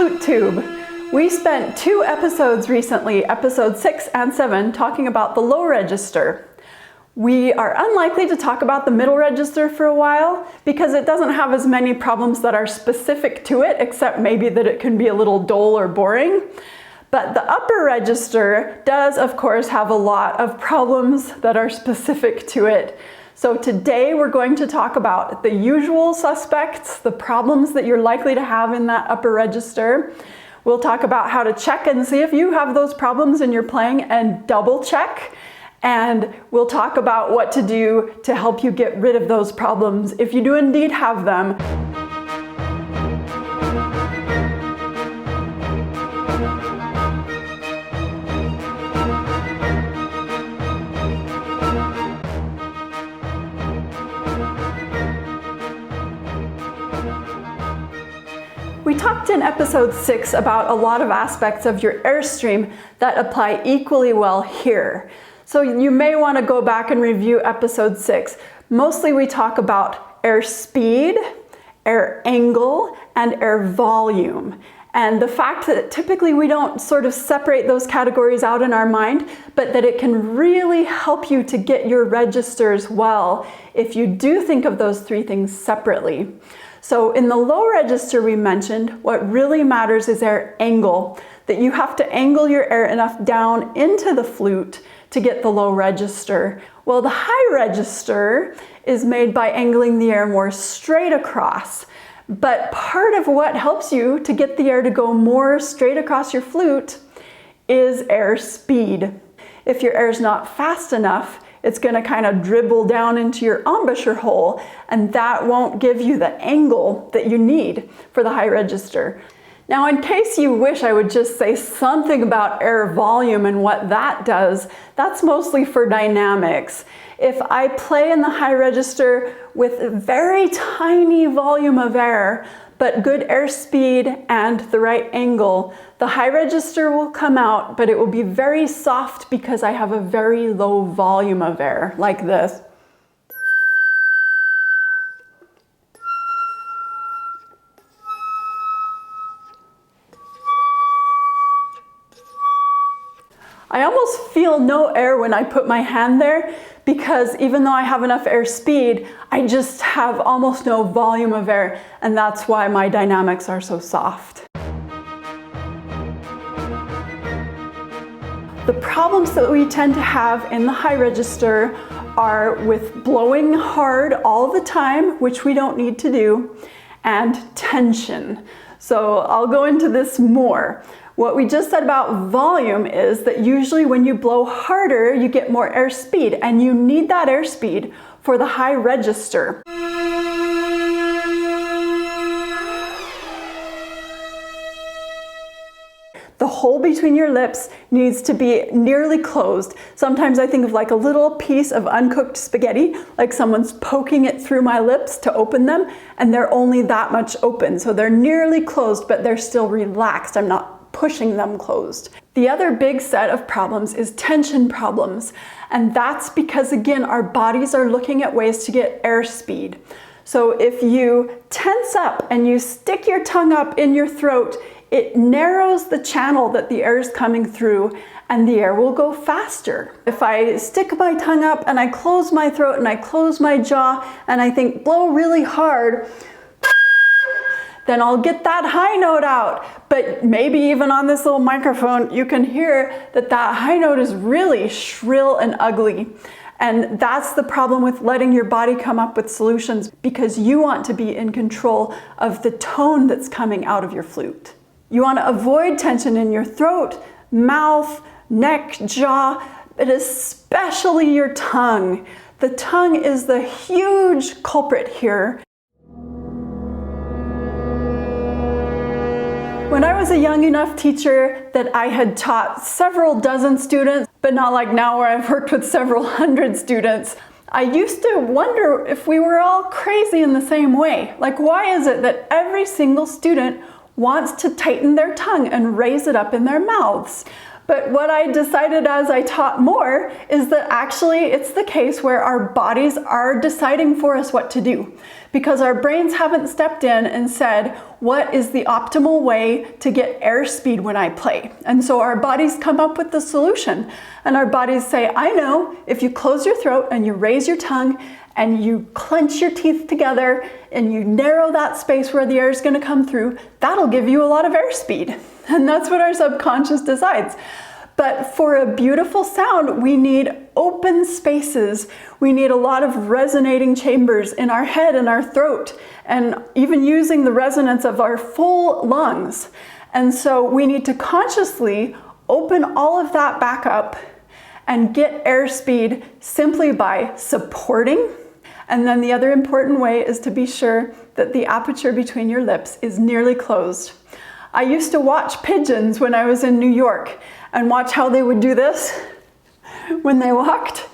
flute tube. We spent 2 episodes recently, episode 6 and 7, talking about the low register. We are unlikely to talk about the middle register for a while because it doesn't have as many problems that are specific to it, except maybe that it can be a little dull or boring. But the upper register does, of course, have a lot of problems that are specific to it. So today we're going to talk about the usual suspects, the problems that you're likely to have in that upper register. We'll talk about how to check and see if you have those problems in your playing and double check. And we'll talk about what to do to help you get rid of those problems if you do indeed have them. We talked in episode 6 about a lot of aspects of your airstream that apply equally well here. So you may want to go back and review episode 6. Mostly we talk about air speed, air angle, and air volume. And the fact that typically we don't sort of separate those categories out in our mind, but that it can really help you to get your registers well if you do think of those 3 things separately. So in the low register we mentioned, what really matters is air angle, that you have to angle your air enough down into the flute to get the low register. Well, the high register is made by angling the air more straight across. But part of what helps you to get the air to go more straight across your flute is air speed. If your air is not fast enough, it's going to kind of dribble down into your embouchure hole, and that won't give you the angle that you need for the high register. Now, in case you wish I would just say something about air volume and what that does, that's mostly for dynamics. If I play in the high register with a very tiny volume of air, but good air speed and the right angle, the high register will come out, but it will be very soft because I have a very low volume of air, like this. I almost feel no air when I put my hand there because even though I have enough air speed, I just have almost no volume of air, and that's why my dynamics are so soft. The problems that we tend to have in the high register are with blowing hard all the time, which we don't need to do, and tension. So I'll go into this more. What we just said about volume is that usually when you blow harder, you get more air speed, and you need that air speed for the high register. The hole between your lips needs to be nearly closed. Sometimes I think of like a little piece of uncooked spaghetti, like someone's poking it through my lips to open them, and they're only that much open. So they're nearly closed, but they're still relaxed. I'm not pushing them closed. The other big set of problems is tension problems. And that's because, again, our bodies are looking at ways to get air speed. So if you tense up and you stick your tongue up in your throat, it narrows the channel that the air is coming through, and the air will go faster. If I stick my tongue up and I close my throat and I close my jaw and I think blow really hard, then I'll get that high note out. But maybe even on this little microphone, you can hear that that high note is really shrill and ugly. And that's the problem with letting your body come up with solutions, because you want to be in control of the tone that's coming out of your flute. You want to avoid tension in your throat, mouth, neck, jaw, but especially your tongue. The tongue is the huge culprit here. When I was a young enough teacher that I had taught several dozen students, but not like now where I've worked with several hundred students, I used to wonder if we were all crazy in the same way. Like, why is it that every single student wants to tighten their tongue and raise it up in their mouths? But what I decided as I taught more is that actually it's the case where our bodies are deciding for us what to do, because our brains haven't stepped in and said, what is the optimal way to get airspeed when I play? And so our bodies come up with the solution, and our bodies say, I know, if you close your throat and you raise your tongue and you clench your teeth together and you narrow that space where the air is going to come through, that'll give you a lot of airspeed. And that's what our subconscious decides. But for a beautiful sound, we need open spaces. We need a lot of resonating chambers in our head and our throat, and even using the resonance of our full lungs. And so we need to consciously open all of that back up and get airspeed simply by supporting. And then the other important way is to be sure that the aperture between your lips is nearly closed. I used to watch pigeons when I was in New York and watch how they would do this when they walked.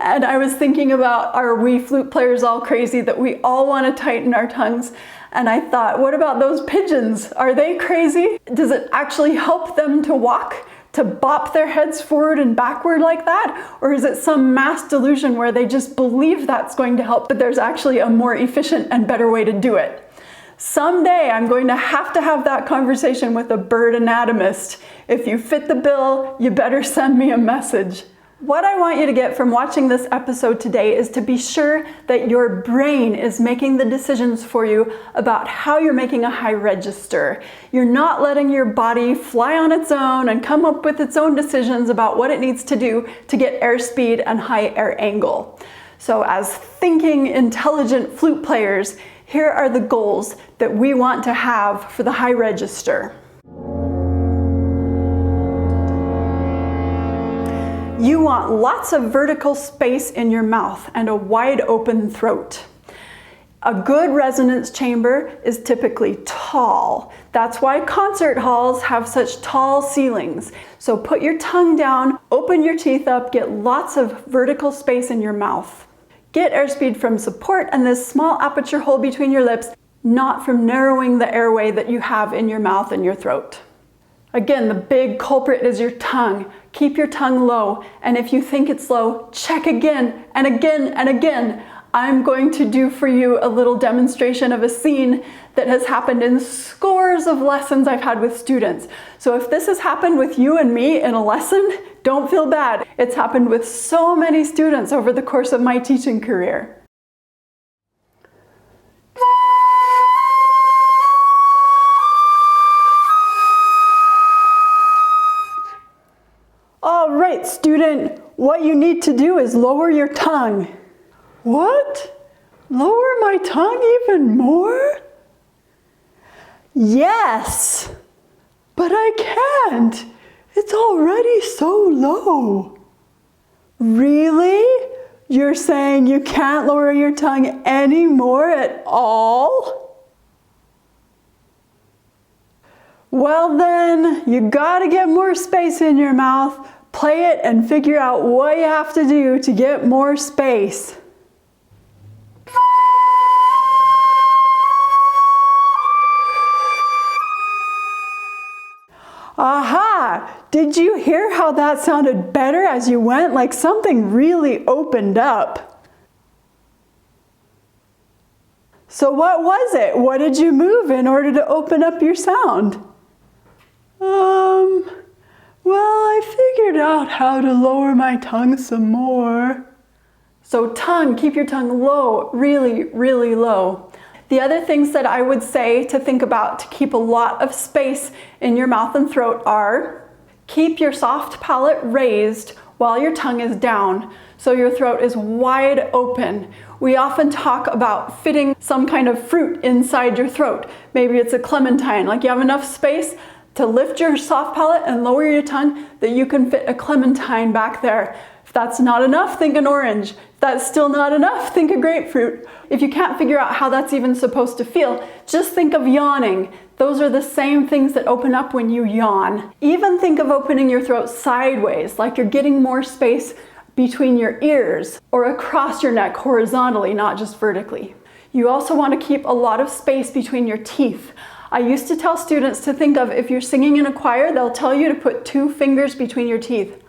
And I was thinking about, are we flute players all crazy that we all want to tighten our tongues? And I thought, what about those pigeons? Are they crazy? Does it actually help them to walk, to bop their heads forward and backward like that? Or is it some mass delusion where they just believe that's going to help, but there's actually a more efficient and better way to do it? Someday I'm going to have that conversation with a bird anatomist. If you fit the bill, you better send me a message. What I want you to get from watching this episode today is to be sure that your brain is making the decisions for you about how you're making a high register. You're not letting your body fly on its own and come up with its own decisions about what it needs to do to get airspeed and high air angle. So as thinking, intelligent flute players, here are the goals that we want to have for the high register. You want lots of vertical space in your mouth and a wide open throat. A good resonance chamber is typically tall. That's why concert halls have such tall ceilings. So put your tongue down, open your teeth up, get lots of vertical space in your mouth. Get airspeed from support and this small aperture hole between your lips, not from narrowing the airway that you have in your mouth and your throat. Again, the big culprit is your tongue. Keep your tongue low, and if you think it's low, check again and again and again. I'm going to do for you a little demonstration of a scene that has happened in scores of lessons I've had with students. So if this has happened with you and me in a lesson, don't feel bad. It's happened with so many students over the course of my teaching career. All right, student, what you need to do is lower your tongue. What? Lower my tongue even more? Yes, but I can't. It's already so low. Really? You're saying you can't lower your tongue anymore at all? Well then, you gotta get more space in your mouth. Play it and figure out what you have to do to get more space. Aha! Did you hear how that sounded better as you went? Like something really opened up. So what was it? What did you move in order to open up your sound? Well, I figured out how to lower my tongue some more. So tongue, keep your tongue low, really, really low. The other things that I would say to think about to keep a lot of space in your mouth and throat are, keep your soft palate raised while your tongue is down, so your throat is wide open. We often talk about fitting some kind of fruit inside your throat. Maybe it's a clementine, like you have enough space to lift your soft palate and lower your tongue that you can fit a clementine back there. If that's not enough, think an orange. If that's still not enough, think a grapefruit. If you can't figure out how that's even supposed to feel, just think of yawning. Those are the same things that open up when you yawn. Even think of opening your throat sideways, like you're getting more space between your ears or across your neck horizontally, not just vertically. You also want to keep a lot of space between your teeth. I used to tell students to think of, if you're singing in a choir, they'll tell you to put 2 fingers between your teeth.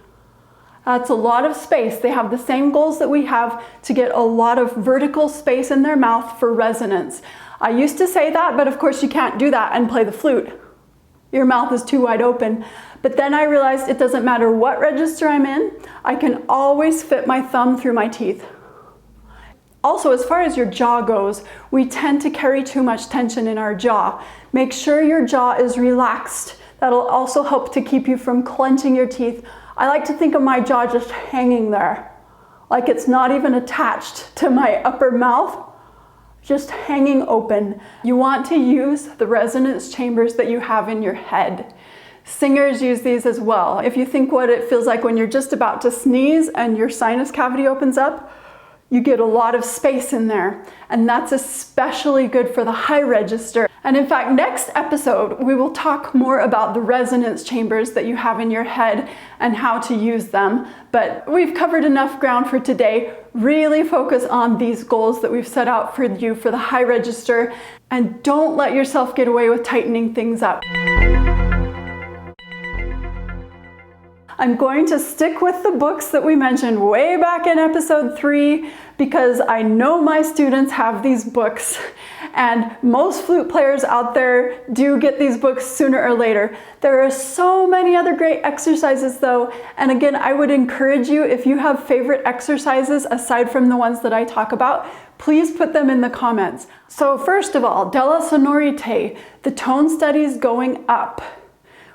That's a lot of space. They have the same goals that we have to get a lot of vertical space in their mouth for resonance. I used to say that, but of course you can't do that and play the flute. Your mouth is too wide open. But then I realized it doesn't matter what register I'm in, I can always fit my thumb through my teeth. Also, as far as your jaw goes, we tend to carry too much tension in our jaw. Make sure your jaw is relaxed. That'll also help to keep you from clenching your teeth. I like to think of my jaw just hanging there, like it's not even attached to my upper mouth, just hanging open. You want to use the resonance chambers that you have in your head. Singers use these as well. If you think what it feels like when you're just about to sneeze and your sinus cavity opens up, you get a lot of space in there, and that's especially good for the high register. And in fact, next episode, we will talk more about the resonance chambers that you have in your head and how to use them. But we've covered enough ground for today. Really focus on these goals that we've set out for you for the high register, and don't let yourself get away with tightening things up. I'm going to stick with the books that we mentioned way back in episode 3 because I know my students have these books, and most flute players out there do get these books sooner or later. There are so many other great exercises though, and again, I would encourage you, if you have favorite exercises aside from the ones that I talk about, please put them in the comments. So first of all, della sonorité, the tone studies going up.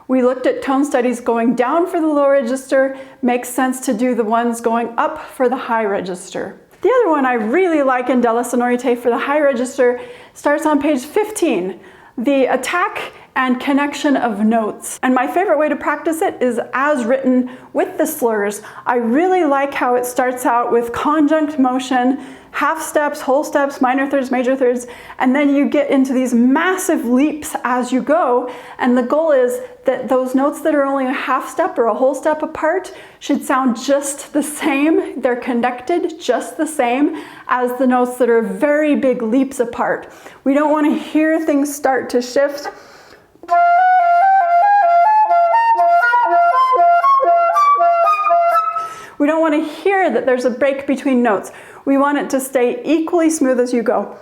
We looked at tone studies going down for the low register. Makes sense to do the ones going up for the high register. The other one I really like in della sonorité for the high register starts on page 15, the attack and connection of notes. And my favorite way to practice it is as written with the slurs. I really like how it starts out with conjunct motion, half steps, whole steps, minor thirds, major thirds, and then you get into these massive leaps as you go. And the goal is that those notes that are only a half step or a whole step apart should sound just the same. They're connected just the same as the notes that are very big leaps apart. We don't want to hear things start to shift. We don't want to hear that there's a break between notes. We want it to stay equally smooth as you go.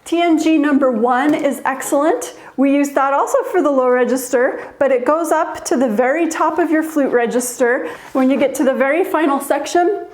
TNG number 1 is excellent. We use that also for the low register, but it goes up to the very top of your flute register. When you get to the very final section,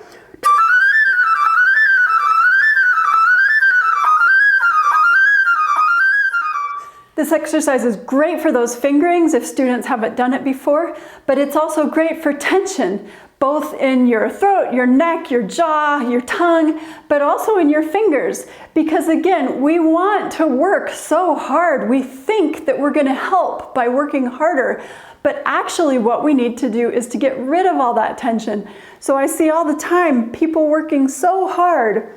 this exercise is great for those fingerings if students haven't done it before, but it's also great for tension, both in your throat, your neck, your jaw, your tongue, but also in your fingers. Because again, we want to work so hard. We think that we're going to help by working harder, but actually what we need to do is to get rid of all that tension. So I see all the time people working so hard.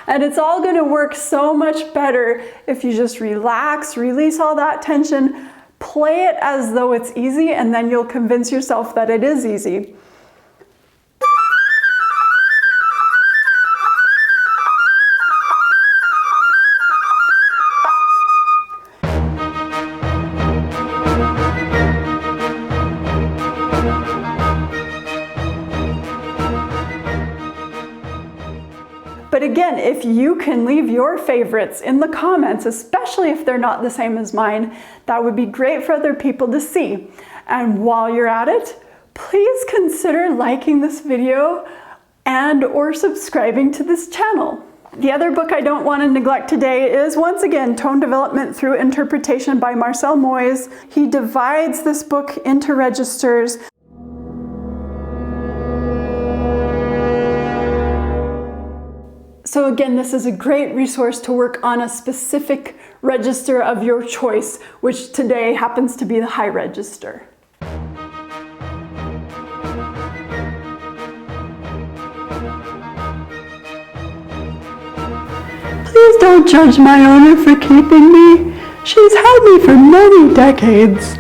And it's all going to work so much better if you just relax, release all that tension, play it as though it's easy, and then you'll convince yourself that it is easy. But again, if you can leave your favorites in the comments, especially if they're not the same as mine, that would be great for other people to see. And while you're at it, please consider liking this video and/or subscribing to this channel. The other book I don't want to neglect today is, once again, Tone Development Through Interpretation by Marcel Moyse. He divides this book into registers. So again, this is a great resource to work on a specific register of your choice, which today happens to be the high register. Please don't judge my owner for keeping me. She's had me for many decades.